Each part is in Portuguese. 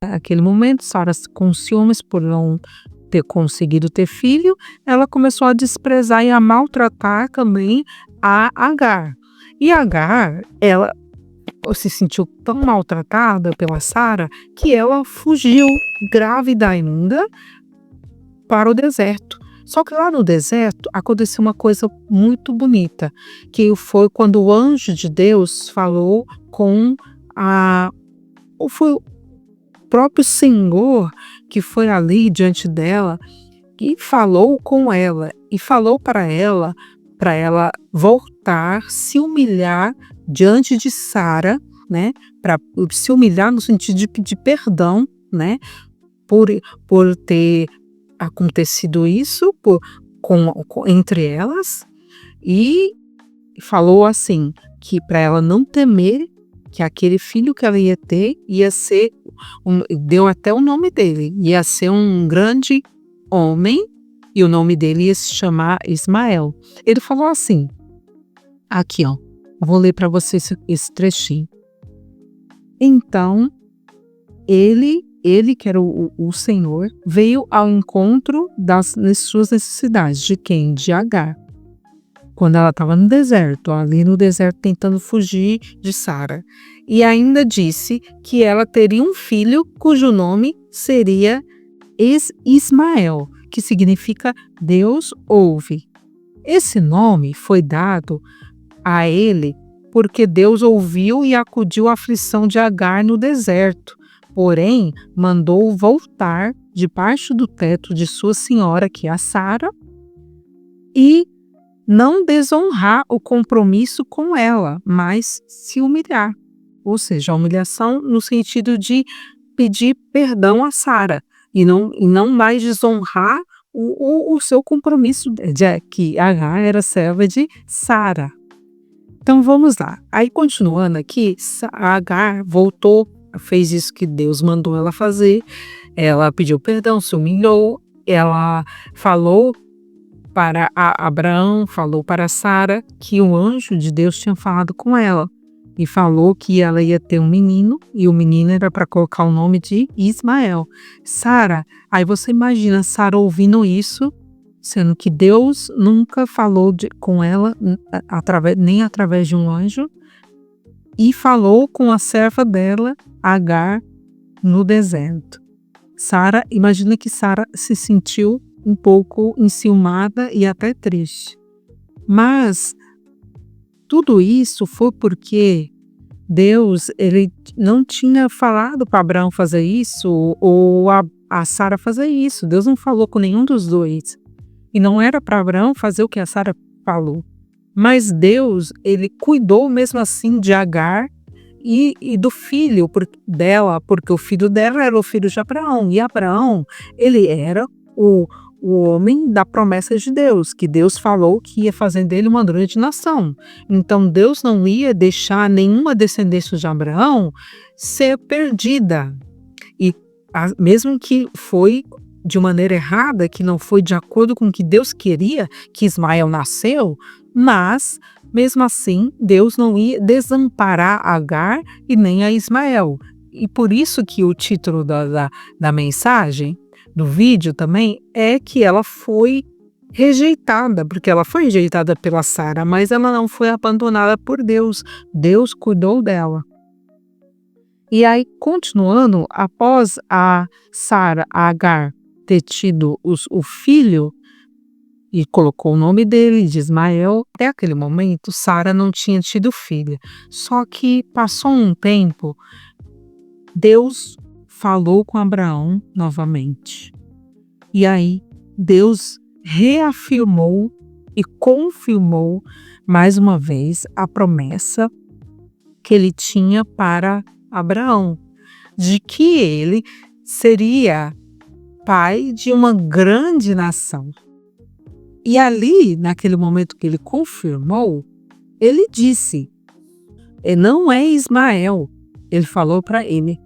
Naquele momento, Sara, com ciúmes por não ter conseguido ter filho, ela começou a desprezar e a maltratar também a Agar. E Agar, ela se sentiu tão maltratada pela Sara que ela fugiu grávida ainda para o deserto. Só que lá no deserto aconteceu uma coisa muito bonita, que foi quando o anjo de Deus falou com foi o próprio Senhor que foi ali diante dela e falou com ela e falou para ela voltar, se humilhar diante de Sara, né? Para se humilhar no sentido de pedir perdão, né? Por ter acontecido isso entre elas, e falou assim, que para ela não temer que aquele filho que ela ia ter ia ser, deu até o nome dele, ia ser um grande homem e o nome dele ia se chamar Ismael. Ele falou assim, aqui ó, vou ler para vocês esse trechinho. Então, ele que era o Senhor, veio ao encontro das suas necessidades. De quem? De Agar. Quando ela estava no deserto, ali no deserto tentando fugir de Sara. E ainda disse que ela teria um filho cujo nome seria Ismael, que significa Deus ouve. Esse nome foi dado a ele porque Deus ouviu e acudiu à aflição de Agar no deserto. Porém, mandou voltar debaixo do teto de sua senhora, que é a Sara, e não desonrar o compromisso com ela, mas se humilhar. Ou seja, a humilhação no sentido de pedir perdão a Sara e não mais desonrar o seu compromisso de que Agar era serva de Sara. Então vamos lá. Aí continuando aqui, a Agar voltou, fez isso que Deus mandou ela fazer, ela pediu perdão, se humilhou, ela falou para Abraão, falou para Sara que o anjo de Deus tinha falado com ela e falou que ela ia ter um menino e o menino era para colocar o nome de Ismael. Sara, aí você imagina Sara ouvindo isso, sendo que Deus nunca falou com ela nem através de um anjo, e falou com a serva dela, Agar, no deserto. Sara, imagina que Sara se sentiu um pouco enciumada e até triste. Mas tudo isso foi porque Deus, ele não tinha falado para Abraão fazer isso ou a Sara fazer isso. Deus não falou com nenhum dos dois. E não era para Abraão fazer o que a Sara falou. Mas Deus, ele cuidou mesmo assim de Agar e do filho dela, porque o filho dela era o filho de Abraão. E Abraão, ele era o homem da promessa de Deus, que Deus falou que ia fazer dele uma grande nação. Então Deus não ia deixar nenhuma descendência de Abraão ser perdida. E mesmo que foi de maneira errada, que não foi de acordo com o que Deus queria que Ismael nasceu, mas mesmo assim Deus não ia desamparar Agar e nem a Ismael. E por isso que o título da mensagem, do vídeo também, é que ela foi rejeitada, porque ela foi rejeitada pela Sara, mas ela não foi abandonada por Deus. Deus cuidou dela. E aí, continuando, após a Agar ter tido o filho e colocou o nome dele de Ismael, até aquele momento Sara não tinha tido filho. Só que passou um tempo, Deus falou com Abraão novamente. E aí Deus reafirmou e confirmou mais uma vez a promessa que ele tinha para Abraão, de que ele seria pai de uma grande nação. E ali, naquele momento que ele confirmou, ele disse, não é Ismael, ele falou para ele.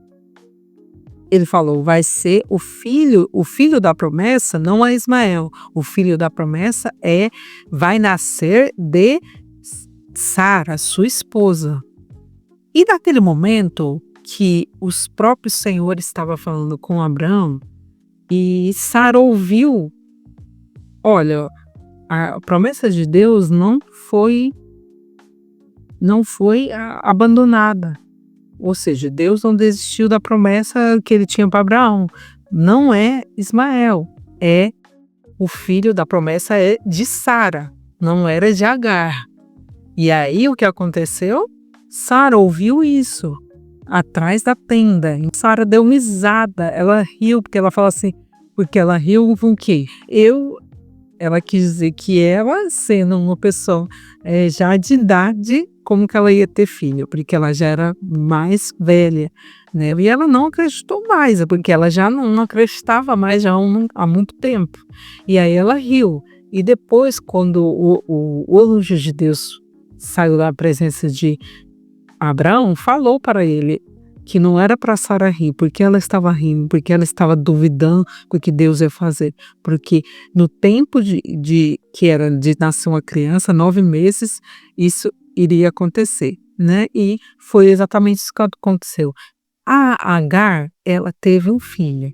Ele falou, vai ser o filho da promessa não é Ismael, o filho da promessa vai nascer de Sara, sua esposa. E naquele momento, que os próprios Senhor estava falando com Abraão e Sara ouviu. Olha, a promessa de Deus não foi abandonada. Ou seja, Deus não desistiu da promessa que ele tinha para Abraão. Não é Ismael, o filho da promessa é de Sara, não era de Agar. E aí o que aconteceu? Sara ouviu isso atrás da tenda. E Sara deu uma risada, ela riu, porque ela fala assim, porque ela riu com o quê? Ela quis dizer que ela, sendo uma pessoa já de idade, como que ela ia ter filho? Porque ela já era mais velha, né? E ela não acreditou mais, porque ela já não acreditava mais já há muito tempo. E aí ela riu. E depois, quando o anjo de Deus saiu da presença de Abraão, falou para ele que não era para Sara rir, porque ela estava rindo, porque ela estava duvidando do que Deus ia fazer, porque no tempo que era de nascer uma criança, 9 meses, isso iria acontecer, né? E foi exatamente isso que aconteceu. A Agar, ela teve um filho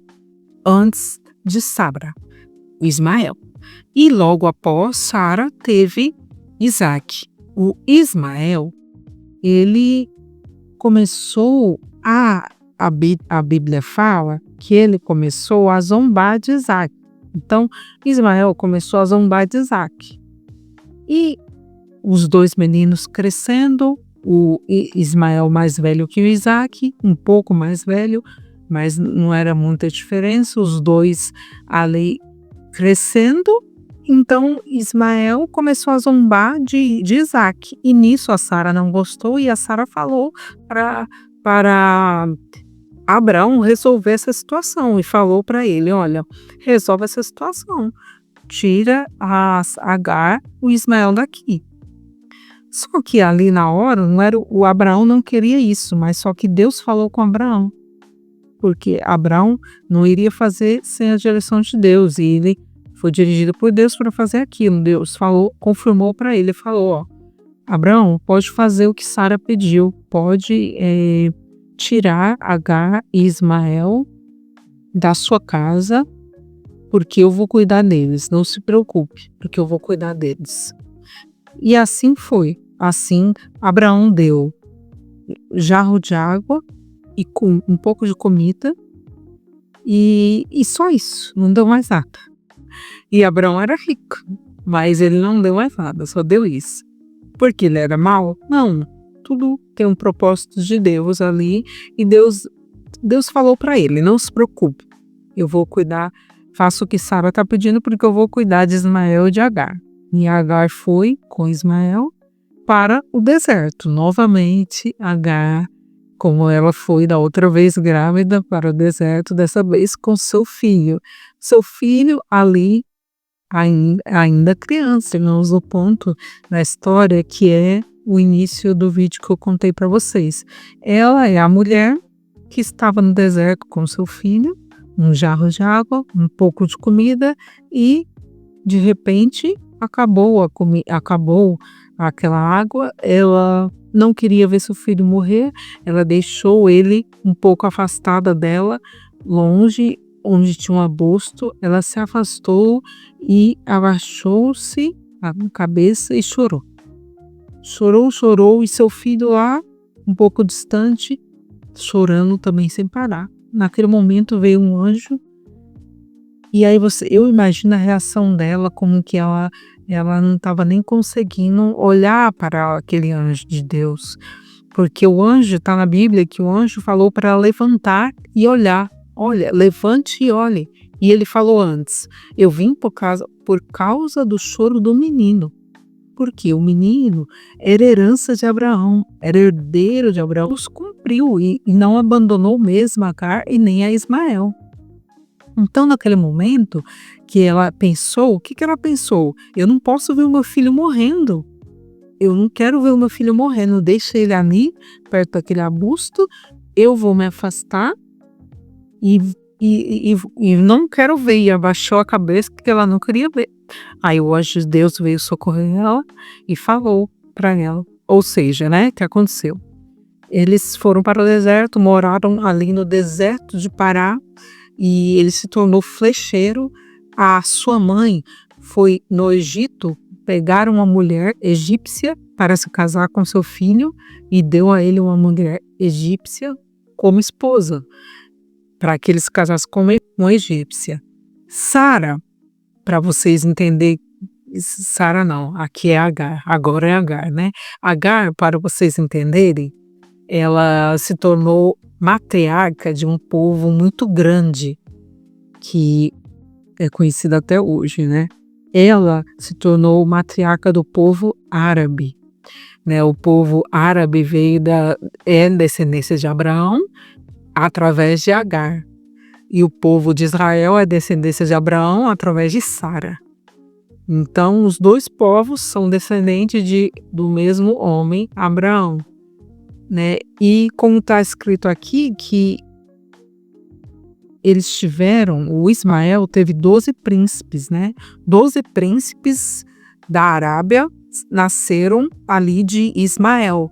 antes de Sara, o Ismael, e logo após Sara teve Isaac. O Ismael, ele começou a Bíblia fala que ele começou a zombar de Isaac. Então, Ismael começou a zombar de Isaac. E os dois meninos crescendo, o Ismael mais velho que o Isaac, um pouco mais velho, mas não era muita diferença, os dois ali crescendo. Então, Ismael começou a zombar de Isaac. E nisso a Sara não gostou e a Sara falou para Abraão resolver essa situação. E falou para ele, olha, resolve essa situação. Tira a Agar, o Ismael daqui. Só que ali na hora, o Abraão não queria isso, mas só que Deus falou com Abraão. Porque Abraão não iria fazer sem a direção de Deus. E ele foi dirigido por Deus para fazer aquilo. Deus falou, confirmou para ele, falou, ó, Abraão, pode fazer o que Sara pediu, pode tirar Agar e Ismael da sua casa, porque eu vou cuidar deles, não se preocupe, porque eu vou cuidar deles. E assim foi, assim Abraão deu jarro de água e com um pouco de comida e só isso, não deu mais nada. E Abraão era rico, mas ele não deu mais nada, só deu isso. Porque ele era mau? Não, tudo tem um propósito de Deus ali e Deus falou para ele, não se preocupe, eu vou cuidar, faça o que Sara está pedindo porque eu vou cuidar de Ismael e de Agar. E Agar foi com Ismael para o deserto. Novamente, Agar, como ela foi da outra vez grávida, para o deserto, dessa vez com seu filho. Seu filho ali, ainda criança, chegamos no ponto da história que é o início do vídeo que eu contei para vocês. Ela é a mulher que estava no deserto com seu filho, um jarro de água, um pouco de comida e, de repente, acabou aquela água. Ela não queria ver seu filho morrer, ela deixou ele um pouco afastada dela, longe, onde tinha um arbusto. Ela se afastou e abaixou-se a cabeça e chorou. Chorou, e seu filho lá, um pouco distante, chorando também sem parar. Naquele momento veio um anjo, e aí eu imagino a reação dela, como que ela não estava nem conseguindo olhar para aquele anjo de Deus, porque o anjo, está na Bíblia que o anjo falou para ela levantar e olhar. Olha, levante e olhe. E ele falou antes, eu vim por causa do choro do menino. Porque o menino era herança de Abraão, era herdeiro de Abraão, os cumpriu e não abandonou mesmo a Agar e nem a Ismael. Então, naquele momento que ela pensou, o que ela pensou? Eu não posso ver o meu filho morrendo. Eu não quero ver o meu filho morrendo. Deixa ele ali, perto daquele arbusto. Eu vou me afastar e não quero ver. E abaixou a cabeça porque ela não queria ver. Aí o anjo de Deus veio socorrer ela e falou para ela. Ou seja, né, o que aconteceu? Eles foram para o deserto, moraram ali no deserto de Pará e ele se tornou flecheiro. A sua mãe foi no Egito pegar uma mulher egípcia para se casar com seu filho e deu a ele uma mulher egípcia como esposa, para que ele se casasse com uma egípcia. Sara, para vocês entenderem, Sara não, aqui é Agar, agora é Agar, né? Agar, para vocês entenderem, ela se tornou matriarca de um povo muito grande, que é conhecido até hoje, né? Ela se tornou matriarca do povo árabe, né? O povo árabe é descendência de Abraão através de Agar. E o povo de Israel é descendência de Abraão através de Sara. Então, os dois povos são descendentes do mesmo homem, Abraão, né? E como está escrito aqui, que o Ismael teve 12 príncipes, né? 12 príncipes da Arábia nasceram ali de Ismael.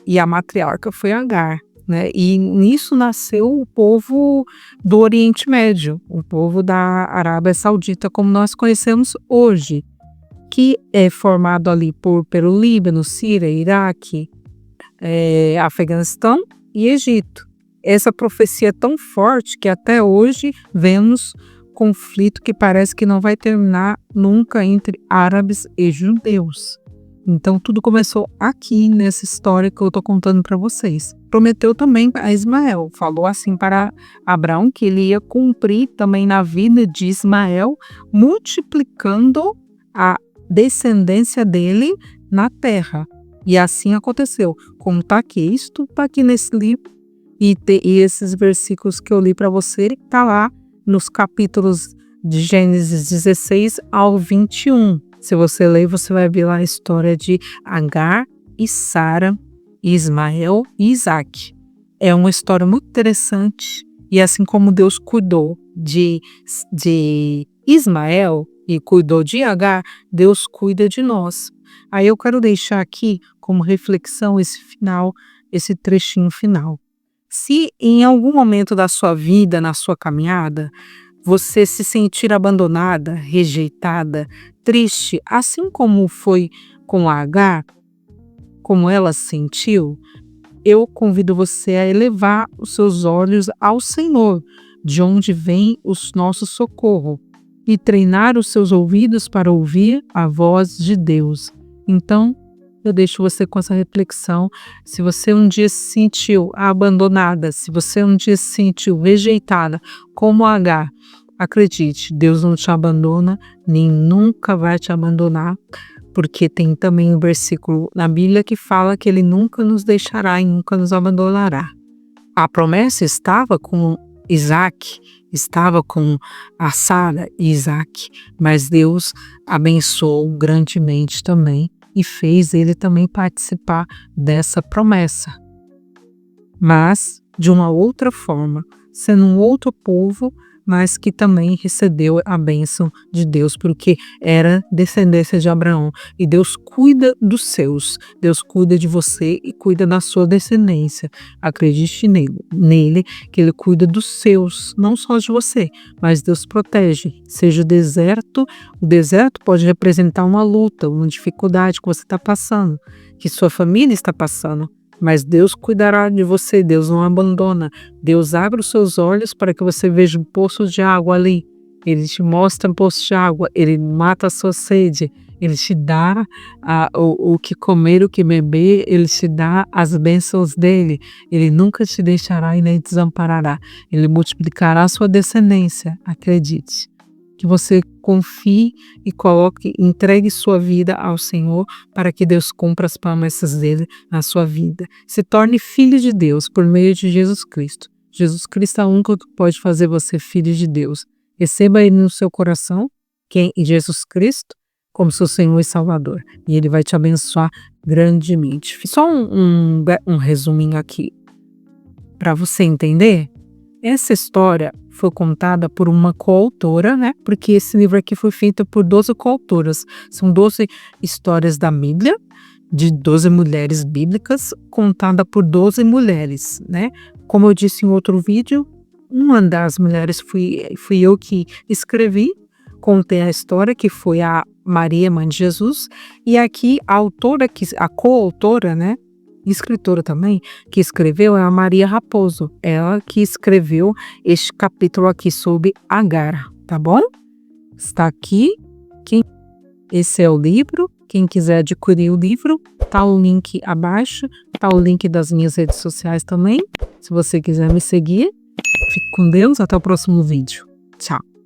E a matriarca foi Agar, né? E nisso nasceu o povo do Oriente Médio, o povo da Arábia Saudita, como nós conhecemos hoje, que é formado ali pelo Líbano, Síria, Iraque, Afeganistão e Egito. Essa profecia é tão forte que até hoje vemos conflito que parece que não vai terminar nunca entre árabes e judeus. Então tudo começou aqui nessa história que eu estou contando para vocês. Prometeu também a Ismael, falou assim para Abraão que ele ia cumprir também na vida de Ismael, multiplicando a descendência dele na terra. E assim aconteceu. Como está aqui, isto está aqui nesse livro. E esses versículos que eu li para você, está lá nos capítulos de Gênesis 16 ao 21. Se você ler, você vai ver lá a história de Agar e Sara, Ismael e Isaac. É uma história muito interessante. E assim como Deus cuidou de Ismael e cuidou de Agar, Deus cuida de nós. Aí eu quero deixar aqui como reflexão esse trechinho final. Se em algum momento da sua vida, na sua caminhada, você se sentir abandonada, rejeitada, triste, assim como foi com a Agar, como ela se sentiu, eu convido você a elevar os seus olhos ao Senhor, de onde vem o nosso socorro, e treinar os seus ouvidos para ouvir a voz de Deus. Então, eu deixo você com essa reflexão. Se você um dia se sentiu abandonada, se você um dia se sentiu rejeitada, como Agar, acredite, Deus não te abandona, nem nunca vai te abandonar, porque tem também um versículo na Bíblia que fala que Ele nunca nos deixará e nunca nos abandonará. A promessa estava com Isaac, estava com a Sara e Isaac, mas Deus abençoou grandemente também e fez ele também participar dessa promessa. Mas de uma outra forma, sendo um outro povo, mas que também recebeu a bênção de Deus, porque era descendência de Abraão. E Deus cuida dos seus, Deus cuida de você e cuida da sua descendência. Acredite nele, que Ele cuida dos seus, não só de você, mas Deus protege. Seja o deserto pode representar uma luta, uma dificuldade que você está passando, que sua família está passando. Mas Deus cuidará de você, Deus não abandona. Deus abre os seus olhos para que você veja um poço de água ali. Ele te mostra um poço de água, Ele mata a sua sede, Ele te dá o que comer, o que beber, Ele te dá as bênçãos dEle. Ele nunca te deixará e nem te desamparará. Ele multiplicará a sua descendência, acredite. Que você confie e entregue sua vida ao Senhor para que Deus cumpra as promessas dele na sua vida. Se torne filho de Deus por meio de Jesus Cristo. Jesus Cristo é o único que pode fazer você filho de Deus. Receba Ele no seu coração, quem em Jesus Cristo, como seu Senhor e Salvador. E Ele vai te abençoar grandemente. Só um resuminho aqui para você entender. Essa história foi contada por uma coautora, né? Porque esse livro aqui foi feito por 12 coautoras. São 12 histórias da Bíblia de 12 mulheres bíblicas, contada por 12 mulheres, né? Como eu disse em outro vídeo, uma das mulheres fui eu que escrevi, contei a história, que foi a Maria, mãe de Jesus, e aqui a coautora, né? Escritora também, que escreveu é a Maria Raposo. Ela que escreveu este capítulo aqui sobre Agar, tá bom? Está aqui. Esse é o livro. Quem quiser adquirir o livro, tá o link abaixo, tá o link das minhas redes sociais também. Se você quiser me seguir, fique com Deus, até o próximo vídeo. Tchau.